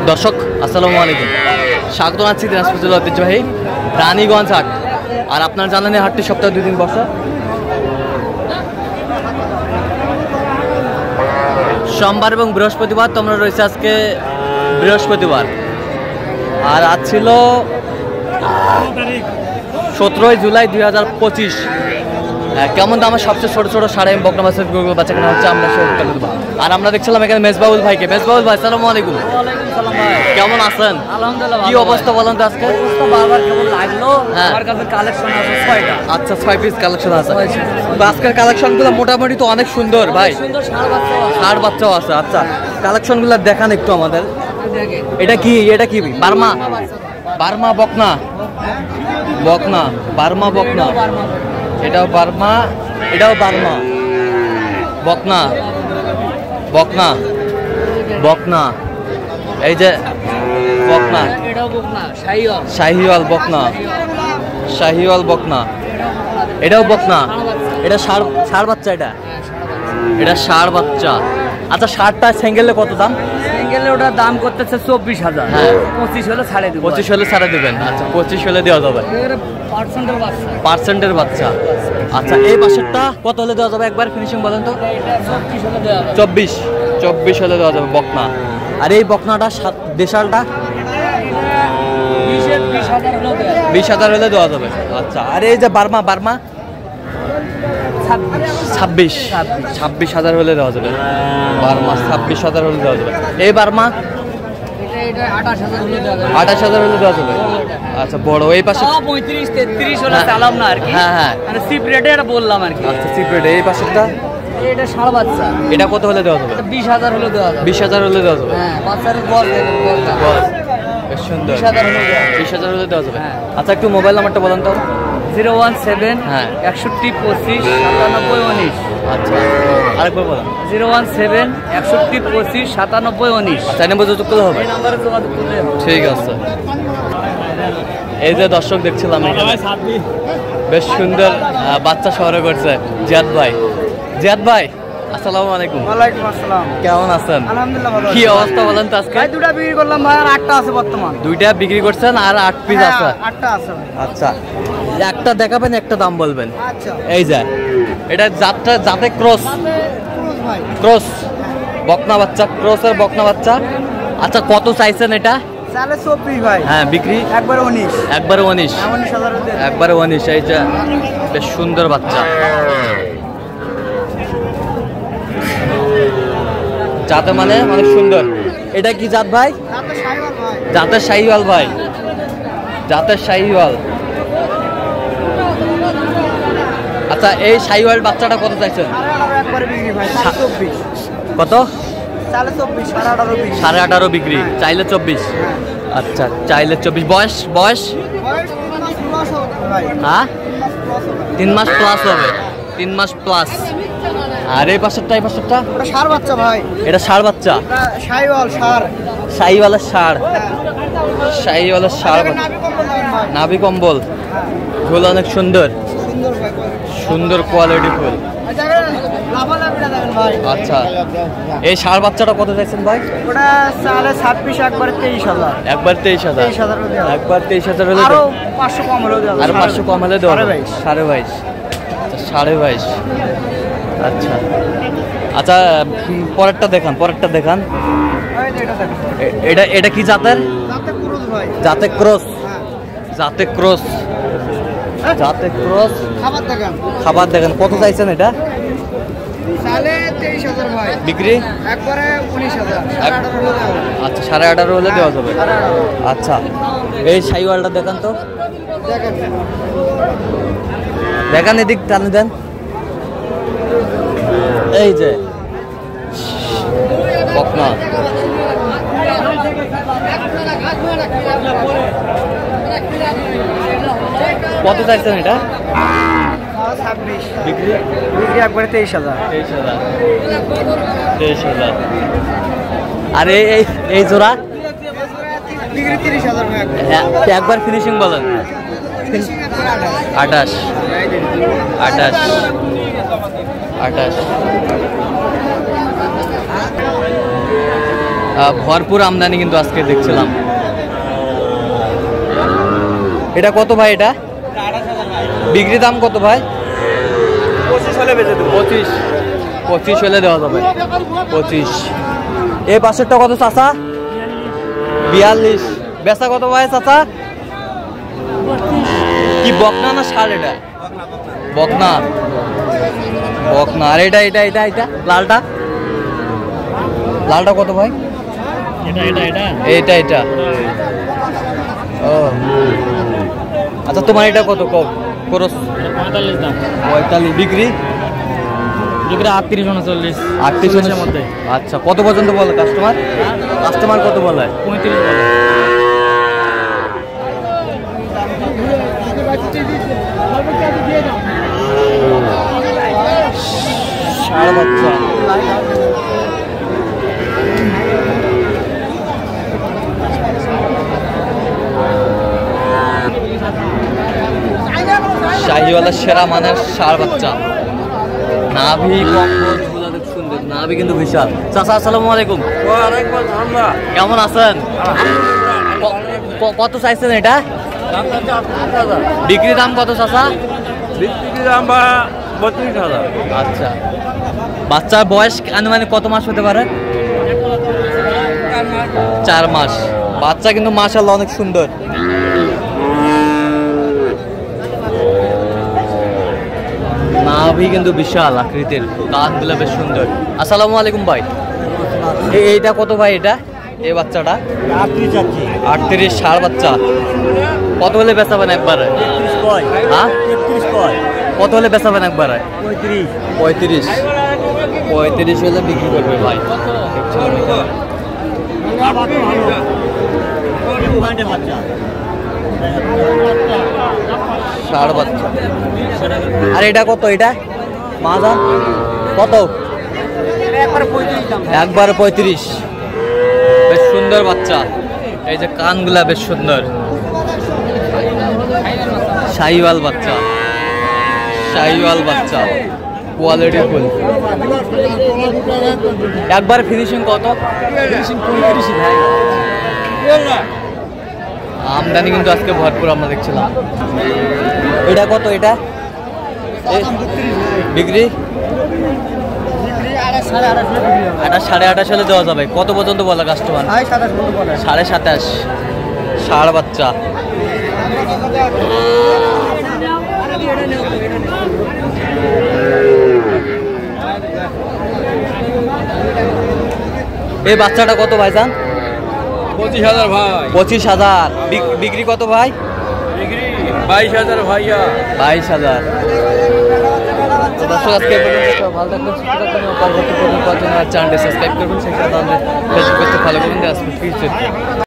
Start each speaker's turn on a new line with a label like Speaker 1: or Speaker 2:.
Speaker 1: দর্শক আসসালামু আলাইকুম, স্বাগত জানাচ্ছি দিনাজপুর জেলার ঐতিহ্যবাহী রানীগঞ্জ হাট। আর আপনারা জানেন এই হাটটি সপ্তাহে 2 দিন বসে, সোমবার এবং বৃহস্পতিবার। তোমরা রয়েছে আজকে বৃহস্পতিবার, আর আজ ছিল 17 জুলাই 2025। কেমন দামের সবচেয়ে ছোট ছোট সাড়ে বকনা মাছের বাচ্চা কেনা হচ্ছে আমরা সে। আর আমরা দেখছিলাম এখানে মেজবাউল ভাইকে। মেজবাউল ভাই আসসালামু আলাইকুম। কেমন আছেন?
Speaker 2: আলহামদুলিল্লাহ।
Speaker 1: কি অবস্থা বলেন তো আজকে?
Speaker 2: বারবার কেমন লাগলো? আমার কাছে কালেকশন আছে 6টা।
Speaker 1: আচ্ছা, 6 পিস কালেকশন আছে। তো আজকের কালেকশনগুলো মোটামুটি তো অনেক সুন্দর ভাই।
Speaker 2: সুন্দর
Speaker 1: ষাঁড় বাচ্চাও আছে। আচ্ছা, কালেকশনগুলো দেখান একটু আমাদের। এটা কি বার্মা? বার্মা বকনা, বকনা বার্মা বকনা। এটাও বার্মা, এটাও বার্মা বকনা, বকনা বকনা। এই যে বকনা,
Speaker 2: এটাও বকনা, শাহিওয়াল।
Speaker 1: শাহিওয়াল বকনা, শাহিওয়াল বকনা। এটাও বকনা। এটা ষাঁড় বাচ্চা। এটা ষাঁড় বাচ্চা। আচ্ছা, ষাঁড়টা সিঙ্গেলে কত দাম?
Speaker 2: সিঙ্গেলে ওটার দাম করতেছে 24,000।
Speaker 1: হ্যাঁ,
Speaker 2: 25 হলে ছাড়ে দেব।
Speaker 1: 25 হলে ছাড়ে দেবেন। আচ্ছা, 25 হলে দেওয়া যাবে।
Speaker 2: পার্সেন্টের বাচ্চা।
Speaker 1: পার্সেন্টের বাচ্চা। আচ্ছা, এই পাশেরটা কত হলে দেওয়া যাবে? একবার ফিনিশিং বলেন তো।
Speaker 2: এটা 24 হলে দেওয়া যাবে।
Speaker 1: 24 হলে দেওয়া যাবে বকনা। আর এই বকনাটা দেশালটা
Speaker 2: 20,000 হলে দেওয়া যাবে।
Speaker 1: 20,000 হলে দেওয়া যাবে। আচ্ছা, আর এই যে বার্মা, বার্মা 26,000 হলে দেওয়া যাবে। বার্মা 26,000 হলে দেওয়া যাবে। এই বার্মা
Speaker 2: এটা 28,000 হলে দেওয়া যাবে।
Speaker 1: 28,000 হলে দেওয়া যাবে। আচ্ছা, বড় এই পাশে
Speaker 2: 35-33 হলে চালাম না আর কি।
Speaker 1: হ্যাঁ হ্যাঁ,
Speaker 2: মানে সিপ রেটে এটা বললাম আর কি।
Speaker 1: আচ্ছা, সিক্রেট। এই পাশেরটা
Speaker 2: এটা ষাঁড় বাচ্চা।
Speaker 1: এটা কত হলে দেওয়া যাবে?
Speaker 2: 20,000 হলে দেওয়া যাবে।
Speaker 1: 20,000 হলে দেওয়া যাবে।
Speaker 2: হ্যাঁ, বাচ্চার বল দেখেন, বলটা।
Speaker 1: বস, বেশ সুন্দর।
Speaker 2: 20,000 হলে দেওয়া যাবে।
Speaker 1: 20,000 হলে দেওয়া যাবে।
Speaker 2: হ্যাঁ।
Speaker 1: আচ্ছা, একটু মোবাইল নাম্বারটা বলেন তো।
Speaker 2: 017
Speaker 1: হ্যাঁ।
Speaker 2: 61 25 97 19।
Speaker 1: আচ্ছা, আরেকবার বলেন।
Speaker 2: 017 61 25 97 19।
Speaker 1: আচ্ছা, এই নম্বর যোগাযোগ করলে হবে।
Speaker 2: এই নাম্বারে যোগাযোগ করলে হবে।
Speaker 1: ঠিক আছে। এই যে দর্শক দেখছিলাম এখানে বেশ সুন্দর বাচ্চা শহরে করছে জিয়াদ ভাই। জিয়াদ ভাই আসসালামু আলাইকুম।
Speaker 2: ওয়ালাইকুম আসসালাম।
Speaker 1: কেমন আছেন?
Speaker 2: আলহামদুলিল্লাহ ভালো।
Speaker 1: কি অবস্থা বলেন তো আজকে?
Speaker 2: ভাই দুটো বিক্রি করলাম ভাই, আর 8টা আছে বর্তমান।
Speaker 1: 2টা বিক্রি করছেন আর 8 পিস আছে।
Speaker 2: 8টা আছে।
Speaker 1: আচ্ছা, একটা দেখাবেন, একটা দাম বলবেন।
Speaker 2: আচ্ছা।
Speaker 1: এই যে এটা জাতে ক্রস,
Speaker 2: ভাই
Speaker 1: ক্রস বকনা বাচ্চা, ক্রসের বকনা বাচ্চা। আচ্ছা, কত চাইছেন এটা?
Speaker 2: চালে 24 ভাই।
Speaker 1: হ্যাঁ, বিক্রি
Speaker 2: একবারে 19।
Speaker 1: একবারে 19।
Speaker 2: 19,000 এর দেন।
Speaker 1: একবারে 19। এই যে বেশ সুন্দর বাচ্চা, জাতে মানে অনেক সুন্দর। এটা কি জাত ভাই?
Speaker 2: তাতে শাহিওয়াল ভাই।
Speaker 1: জাতের শাহিওয়াল ভাই, জাতের শাহিওয়াল। আচ্ছা, এই শাহিওয়াল বাচ্চাটা কত চাইছেন?
Speaker 2: একবারে বিক্রি ভাই, 24।
Speaker 1: কত?
Speaker 2: চালে 24, 18.5 বিক্রি।
Speaker 1: 18.5 বিক্রি, চাইলে 24। আচ্ছা, চাইলে 24। বয়স বয়স
Speaker 2: বয়স 3 মাস প্লাস হবে ভাই।
Speaker 1: হ্যাঁ,
Speaker 2: 3 মাস প্লাস
Speaker 1: 3 মাস প্লাস
Speaker 2: হবে।
Speaker 1: হবে। 3 মাস প্লাস। আর এই পাশেরটা, এই পাশেরটা
Speaker 2: ওটা ষাঁড় বাচ্চা ভাই।
Speaker 1: এটা ষাঁড় বাচ্চা।
Speaker 2: এটা শাহিওয়াল ষাঁড়।
Speaker 1: শাহিওয়ালের ষাঁড়, শাহিওয়ালের ষাঁড় বাচ্চা।
Speaker 2: নাভি কম্বল দেখেন ভাই।
Speaker 1: নাভি কম্বল, ঝোল অনেক সুন্দর,
Speaker 2: সুন্দর ভাই।
Speaker 1: সুন্দর কোয়ালিটি ফুল।
Speaker 2: লাভালাভিটা দেখেন ভাই।
Speaker 1: আচ্ছা, এই ষাঁড় বাচ্চাটা কত চাইছেন ভাই?
Speaker 2: ওটা চালে 26, একবারে 23,000।
Speaker 1: একবার 23,000।
Speaker 2: 23,000 হলে দেওয়া যাবে।
Speaker 1: একবার 23,000 হলে
Speaker 2: আরো 500 কম হলেও দেওয়া যাবে।
Speaker 1: আর 500 কম হলে দেওয়া যাবে।
Speaker 2: 22,500।
Speaker 1: 22,500। আচ্ছা, 22,500। আচ্ছা আচ্ছা, পরেরটা দেখান, পরেরটা দেখান।
Speaker 2: এই যে এটা দেখেন।
Speaker 1: এটা এটা কি জাতের?
Speaker 2: তাতে ক্রুজ ভাই।
Speaker 1: জাতে ক্রস,
Speaker 2: হ্যাঁ।
Speaker 1: জাতে ক্রস, জাতে ক্রস।
Speaker 2: খাবার দেখেন।
Speaker 1: খাবার দেখেন। কত চাইছেন এটা?
Speaker 2: চালে 23,000 ভাই।
Speaker 1: বিক্রি
Speaker 2: একবারে 19,000। 18,500 হলে দেওয়া যাবে।
Speaker 1: আচ্ছা, 18,500 হলে দেওয়া যাবে।
Speaker 2: 18,500।
Speaker 1: আচ্ছা, এই শাহিওয়ালটা দেখান তো।
Speaker 2: দেখেন।
Speaker 1: দেখান, এদিক টানে দেন। এই যে বকনা। কত চাইছেন এটা?
Speaker 2: 26।
Speaker 1: বিক্রি
Speaker 2: বিক্রি একবারে 23,000।
Speaker 1: 23,000। 23,000। আর এই এই জোড়া
Speaker 2: বিক্রি 30,000 ভাই।
Speaker 1: একবার ফিনিশিং বলেন। 28, 28, 28। ভরপুর আমদানি কিন্তু আজকে দেখছিলাম। এটা কত ভাই? এটা বিক্রি দাম কত ভাই?
Speaker 2: 25 হলে বেচে দেবো।
Speaker 1: 25 হলে দেওয়া যাবে। 25। এই পাশেরটা কত চাচা? 42। বেচা কত ভাই চাচা? কি বকনা না ষাঁড়? এটা বকনা। বকনা। আর এটা এটা এটা এটা লালটা? লালটা কত ভাই? এটা এটা। ও আচ্ছা, তোমার এটা কত কম খরচ?
Speaker 2: 45 দাম।
Speaker 1: 45। বিক্রি?
Speaker 2: বিক্রি 38 39।
Speaker 1: 38 এর মধ্যে। আচ্ছা, কত পর্যন্ত বলে কাস্টমার? কাস্টমার কত বলে?
Speaker 2: 35 বলে।
Speaker 1: ষাঁড় বাচ্চা। শাহিওয়ালা সেরা মানের ষাঁড় বাচ্চা। নাভি কম্বল খুব সুন্দর, নাভি কিন্তু বিশাল। চাচা আসসালামু আলাইকুম। কেমন আছেন? কত চাইছেন এটা? বিক্রি দাম কত চাচা?
Speaker 2: বিক্রি দাম 32,000।
Speaker 1: আচ্ছা, বাচ্চার বয়স আনুমানিক কত মাস হতে পারে? 4 মাস। বাচ্চা কিন্তু মাশাআল্লাহ অনেক সুন্দর। নাভি কিন্তু বিশাল আকৃতির, কানগুলো বেশ সুন্দর। আসসালামু আলাইকুম ভাই। এইটা কত ভাই? এটা এই বাচ্চাটা 38। ষাঁড় বাচ্চা। কত হলে বেচাবেন একবারে? হ্যাঁ, কত হলে বেচাবেন একবারে? 35। 35 হলে বিক্রি করবে ভাই। ষাঁড় বাচ্চা। আর এটা কত? এটা মাজা কত? একবার 35। বেশ সুন্দর বাচ্চা। এই যে কানগুলা বেশ সুন্দর। শাহিওয়াল বাচ্চা। শাহিওয়াল বাচ্চা কোয়ালিটি ফুল। একবার ফিনিশিং কত? আমদানি কিন্তু আজকে ভরপুর আমরা দেখছিলাম। এটা কত? এটা বিক্রি? এটা 28.5 হলে দেওয়া যাবে। কত পর্যন্ত বলে কাস্টমার? 27.5। ষাঁড় বাচ্চা। এই বাচ্চাটা কত ভাইজান?
Speaker 2: 25,000 ভাই।
Speaker 1: 25,000। বিক্রি কত ভাই?
Speaker 2: বিক্রি 22,000 ভাইয়া।
Speaker 1: 22,000। দর্শক আজকে ভালো থাকবেন, সুস্থ থাকবেন, পরবর্তী চ্যানেলটি সাবস্ক্রাইব করবেন, সেই সাথে আমাদের ফেসবুক পেজটি ফলো করবেন।